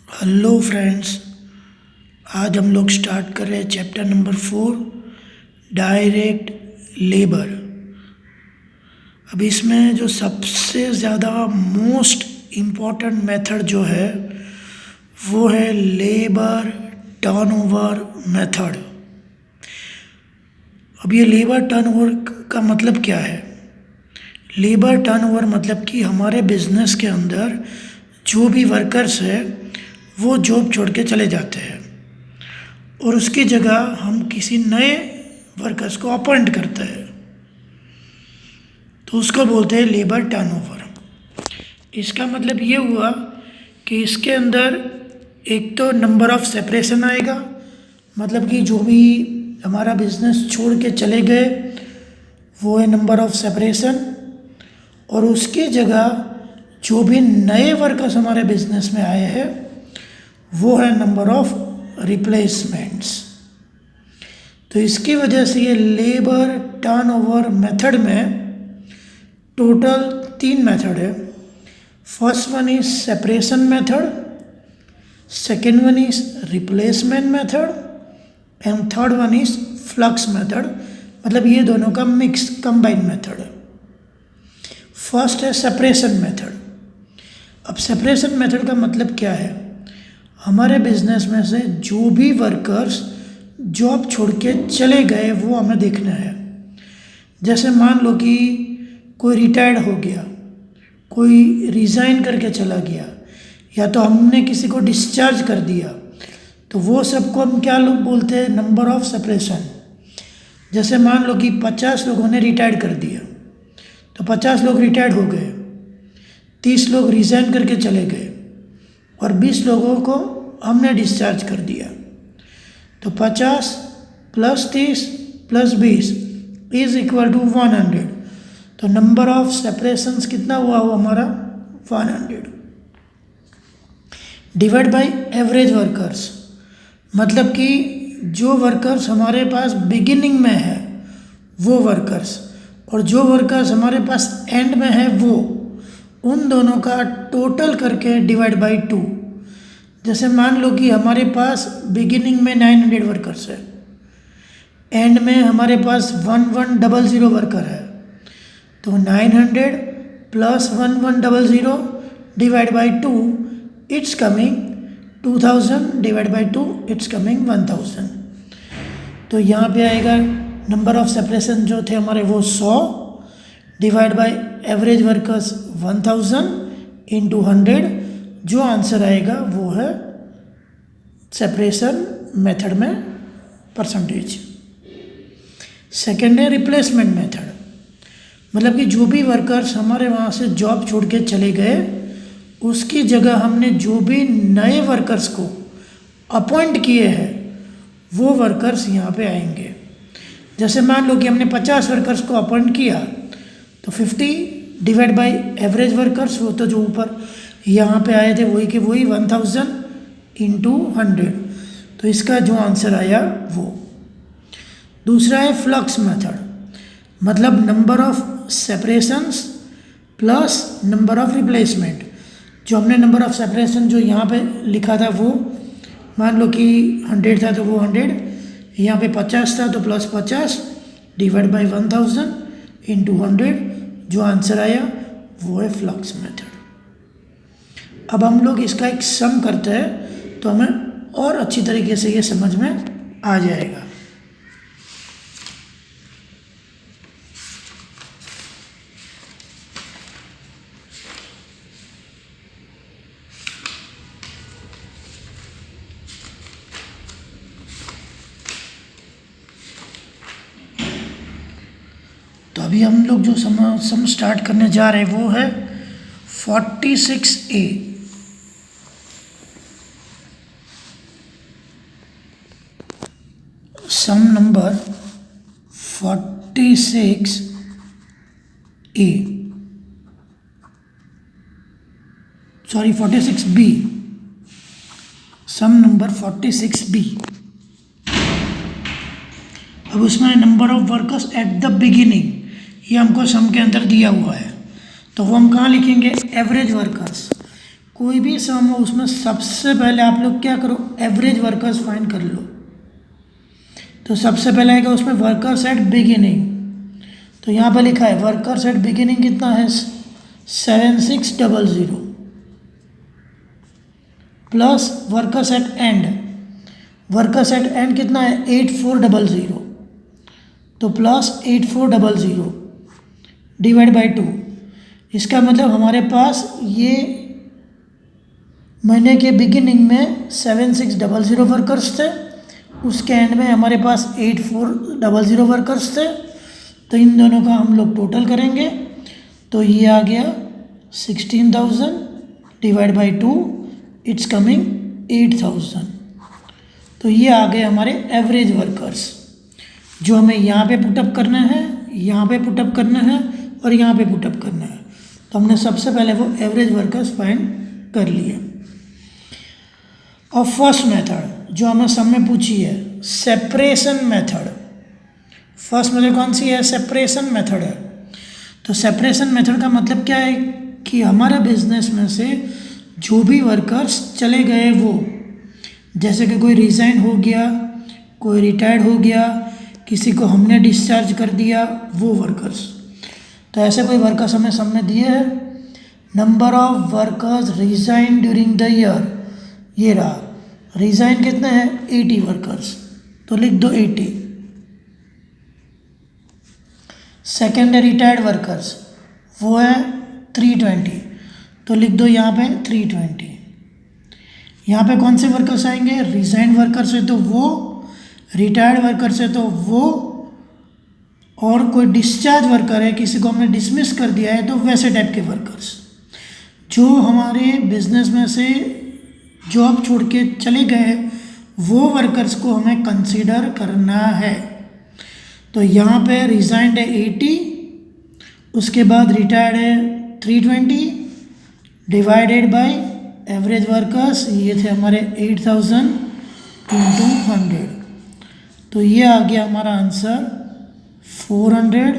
Hello friends. आज हम लोग स्टार्ट कर रहे हैं चैप्टर नंबर 4, डायरेक्ट लेबर। अब इसमें जो सबसे ज़्यादा मोस्ट इम्पॉर्टेंट मेथड जो है वो है लेबर टर्नओवर मेथड। अब ये लेबर टर्नओवर का मतलब क्या है? लेबर टर्नओवर मतलब कि हमारे बिजनेस के अंदर जो भी वर्कर्स है वो जॉब छोड़ के चले जाते हैं और उसकी जगह हम किसी नए वर्कर्स को अपॉइंट करते हैं, तो उसको बोलते हैं लेबर टर्नओवर। इसका मतलब ये हुआ कि इसके अंदर एक तो नंबर ऑफ़ सेपरेशन आएगा, मतलब कि जो भी हमारा बिजनेस छोड़ के चले गए वो है नंबर ऑफ़ सेपरेशन, और उसकी जगह जो भी नए वर्कर्स हमारे बिजनेस में आए हैं वो है नंबर ऑफ़ रिप्लेसमेंट्स। तो इसकी वजह से ये लेबर टर्नओवर मेथड में टोटल 3 मेथड है। First one is separation method, second one is replacement method and third one is flux method, मतलब ये दोनों का मिक्स कंबाइंड मेथड है। फर्स्ट है सेपरेशन मेथड। अब सेपरेशन मेथड का मतलब क्या है? हमारे बिजनेस में से जो भी वर्कर्स जॉब छोड़ के चले गए वो हमें देखना है। जैसे मान लो कि कोई रिटायर्ड हो गया, कोई रिज़ाइन करके चला गया, या तो हमने किसी को डिस्चार्ज कर दिया, तो वो सबको हम क्या लोग बोलते हैं? Number of separation. जैसे मान लो कि 50 लोगों ने रिटायर्ड कर दिया, तो 50 लोग रिटायर्ड हो गए, 30 लोग रिज़ाइन करके चले गए और 20 लोगों को हमने डिस्चार्ज कर दिया। तो 50 + 30 + 20 इज इक्वल टू 100। तो नंबर ऑफ सेपरेशंस कितना हुआ हमारा? 100 डिवाइड बाय एवरेज वर्कर्स, मतलब कि जो वर्कर्स हमारे पास बिगिनिंग में है वो वर्कर्स, और जो वर्कर्स हमारे पास एंड में है वो, उन दोनों का टोटल करके डिवाइड बाय 2। जैसे मान लो कि हमारे पास बिगिनिंग में 900 वर्कर्स है, एंड में हमारे पास 1100 वर्कर है, तो 900 + 1100 divide by 2 it's coming 2000 divide by 2 it's coming 1000। तो यहाँ पे आएगा नंबर ऑफ़ सेपरेशन जो थे हमारे वो 100 divide by average workers 1000 into 100। जो आंसर आएगा वो है सेपरेशन मेथड में परसेंटेज। सेकेंड है रिप्लेसमेंट मेथड, मतलब कि जो भी वर्कर्स हमारे वहाँ से जॉब छोड़ के चले गए उसकी जगह हमने जो भी नए वर्कर्स को अपॉइंट किए हैं वो वर्कर्स यहाँ पे आएंगे। जैसे मान लो कि हमने 50 वर्कर्स को अपॉइंट किया, तो 50 डिवाइड बाय एवरेज वर्कर्स, वो तो जो ऊपर यहाँ पे आए थे वही के वही 1000 इंटू 100। तो इसका जो आंसर आया वो। दूसरा है फ्लक्स मेथड, मतलब number of separations plus number of replacement. जो हमने नंबर ऑफ़ सेपरेशन जो यहाँ पे लिखा था वो, मान लो कि 100 था तो वो 100, यहाँ पे 50 था तो +50 डिवाइड बाय 1000 इंटू 100। जो आंसर आया वो है फ्लक्स मेथड। अब हम लोग इसका एक सम करते हैं तो हमें और अच्छी तरीके से ये समझ में आ जाएगा। तो अभी हम लोग जो सम स्टार्ट करने जा रहे हैं वो है 46A। सम नंबर 46A, सॉरी 46B, सम नंबर 46B। अब उसमें number of workers at the beginning, ये हमको सम के अंदर दिया हुआ है, तो वो हम कहाँ लिखेंगे? Average workers. कोई भी सम हो उसमें सबसे पहले आप लोग क्या करो, एवरेज वर्कर्स फाइंड कर लो। तो सबसे पहले आएगा उसमें वर्कर्स एट बिगिनिंग। तो यहाँ पे लिखा है वर्कर्स एट बिगिनिंग कितना है 7600 plus workers at end, workers at end कितना है 8400, तो प्लस 8400 डिवाइड बाई 2। इसका मतलब हमारे पास ये महीने के बिगिनिंग में 7600 वर्कर्स थे, उसके एंड में हमारे पास 8400 वर्कर्स थे। तो इन दोनों का हम लोग टोटल करेंगे तो ये आ गया 16,000 डिवाइड बाई 2, इट्स कमिंग 8,000। तो ये आ गए हमारे एवरेज वर्कर्स, जो हमें यहाँ पे पुटअप करना है, यहाँ पे पुटअप करना है और यहाँ पे पुटअप करना है। तो हमने सबसे पहले वो एवरेज वर्कर्स फाइंड कर लिए। और फर्स्ट मेथड जो हमें सब में पूछी है सेपरेशन मेथड। फर्स्ट मेथड कौन सी है, सेपरेशन मेथड है। तो सेपरेशन मेथड का मतलब क्या है कि हमारे बिजनेस में से जो भी वर्कर्स चले गए वो, जैसे कि कोई रिज़ाइन हो गया, कोई रिटायर्ड हो गया, किसी को हमने डिस्चार्ज कर दिया, वो वर्कर्स। तो ऐसे कोई वर्कर्स हमें सब में दिए हैं। Number of workers resign during the year, ये रहा। रिज़ाइन कितने हैं 80 वर्कर्स, तो लिख दो 80। सेकेंड है रिटायर्ड वर्कर्स, वो है 320, तो लिख दो यहाँ पे 320। यहाँ पे कौन से वर्कर्स आएंगे, रिज़ाइन वर्कर्स है तो वो, रिटायर्ड वर्कर्स है तो वो, और कोई डिस्चार्ज वर्कर है, किसी को हमने डिसमिस कर दिया है तो वैसे टाइप के वर्कर्स। जो हमारे बिजनेस में से जॉब छोड़ के चले गए वो वर्कर्स को हमें कंसीडर करना है। तो यहाँ पे रिज़ाइंड है 80, उसके बाद रिटायर्ड है 320 डिवाइडेड बाय एवरेज वर्कर्स, ये थे हमारे 8000 इंटू 100। तो ये आ गया हमारा answer 400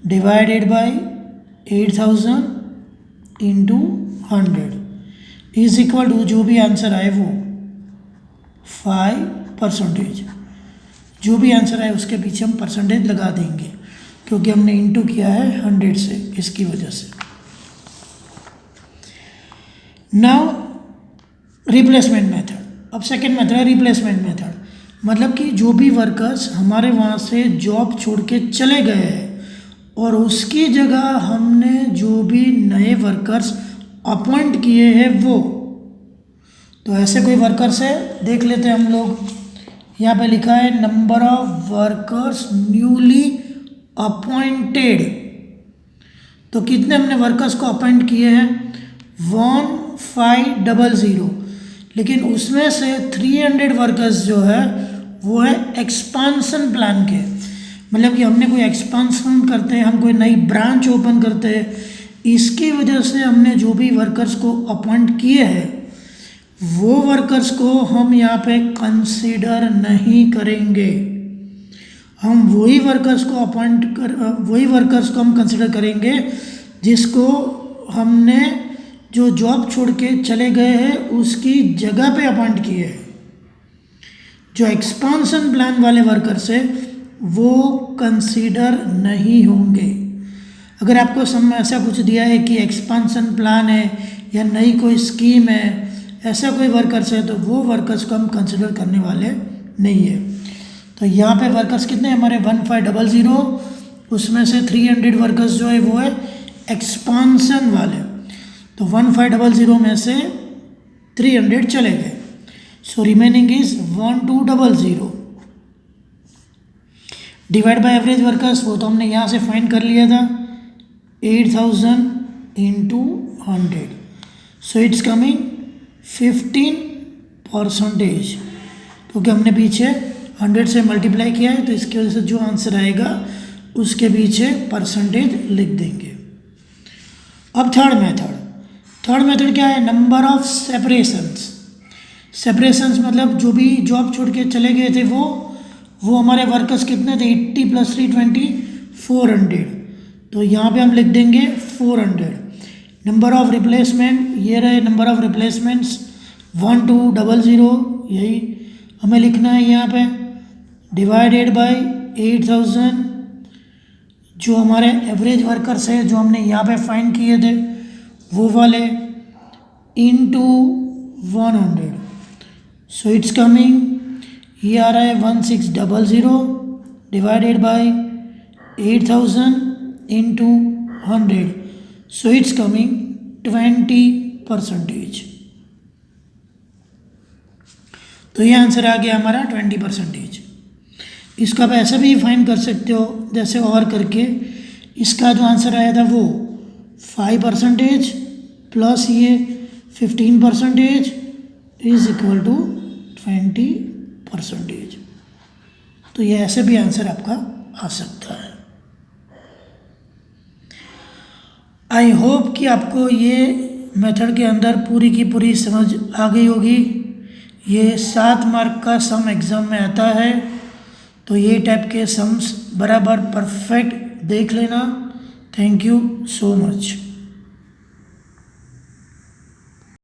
divided by 8000 into 100 is equal to, जो भी आंसर आए वो 5%। जो भी आंसर आए उसके पीछे हम परसेंटेज लगा देंगे क्योंकि हमने इंटू किया है 100 से, इसकी वजह से। Now replacement method. अब सेकेंड मेथड है रिप्लेसमेंट मेथड, मतलब कि जो भी वर्कर्स हमारे वहाँ से जॉब छोड़ के चले गए हैं और उसकी जगह हमने जो भी नए वर्कर्स अपॉइंट किए हैं वो। तो ऐसे कोई वर्कर्स है, देख लेते हैं हम लोग। यहाँ पे लिखा है number of workers newly appointed. तो कितने हमने वर्कर्स को अपॉइंट किए हैं 1500, लेकिन उसमें से 300 वर्कर्स जो है वो है एक्सपांसन प्लान के, मतलब कि हमने कोई एक्सपांसन करते हैं, हम कोई नई ब्रांच ओपन करते हैं, इसकी वजह से हमने जो भी वर्कर्स को अपॉइंट किए हैं वो वर्कर्स को हम यहाँ पे कंसीडर नहीं करेंगे। हम वही वर्कर्स को वही वर्कर्स को हम कंसीडर करेंगे जिसको हमने जो जॉब छोड़ के चले गए हैं उसकी जगह पे अपॉइंट किए हैं। जो एक्सपांसन प्लान वाले वर्कर्स है वो कंसीडर नहीं होंगे। अगर आपको समझ ऐसा कुछ दिया है कि एक्सपांसन प्लान है या नई कोई स्कीम है, ऐसा कोई वर्कर्स है, तो वो वर्कर्स को हम कंसिडर करने वाले नहीं है। तो यहाँ पे वर्कर्स कितने हमारे 1500, उसमें से 300 वर्कर्स जो है वो है एक्सपांसन वाले। तो 1500 में से 300 चले गए, so remaining is 1200 divide by average workers. वो तो हमने यहाँ से फाइंड कर लिया था 8000 इंटू 100, सो इट्स कमिंग 15%, क्योंकि हमने पीछे 100 से मल्टीप्लाई किया है तो इसकी वजह से जो आंसर आएगा उसके पीछे परसेंटेज लिख देंगे। अब थर्ड मेथड क्या है, नंबर ऑफ सेपरेशंस मतलब जो भी जॉब छोड़ के चले गए थे वो हमारे वर्कर्स कितने थे 80 + 320 400। तो यहाँ पे हम लिख देंगे 400 नंबर ऑफ रिप्लेसमेंट, ये रहे नंबर ऑफ रिप्लेसमेंट्स 1200, यही हमें लिखना है यहाँ पे, डिवाइडेड बाय 8000, जो हमारे एवरेज वर्कर्स है जो हमने यहाँ पे फाइंड किए थे वो वाले, इनटू 100। सो इट्स कमिंग, ये आ रहा है 1600 divided by 8000 into 100, so it's coming 20%। तो ये आंसर आ गया हमारा 20%। इसका आप ऐसे भी फाइंड कर सकते हो जैसे और करके, इसका जो आंसर आया था वो 5% प्लस ये 15% इज इक्वल टू 20%। तो ये ऐसे भी आंसर आपका आ सकता है। आई होप कि आपको ये मेथड के अंदर पूरी की पूरी समझ आ गई होगी। ये 7 मार्क का सम एग्ज़ाम में आता है, तो ये टाइप के सम्स बराबर परफेक्ट देख लेना। Thank you so much.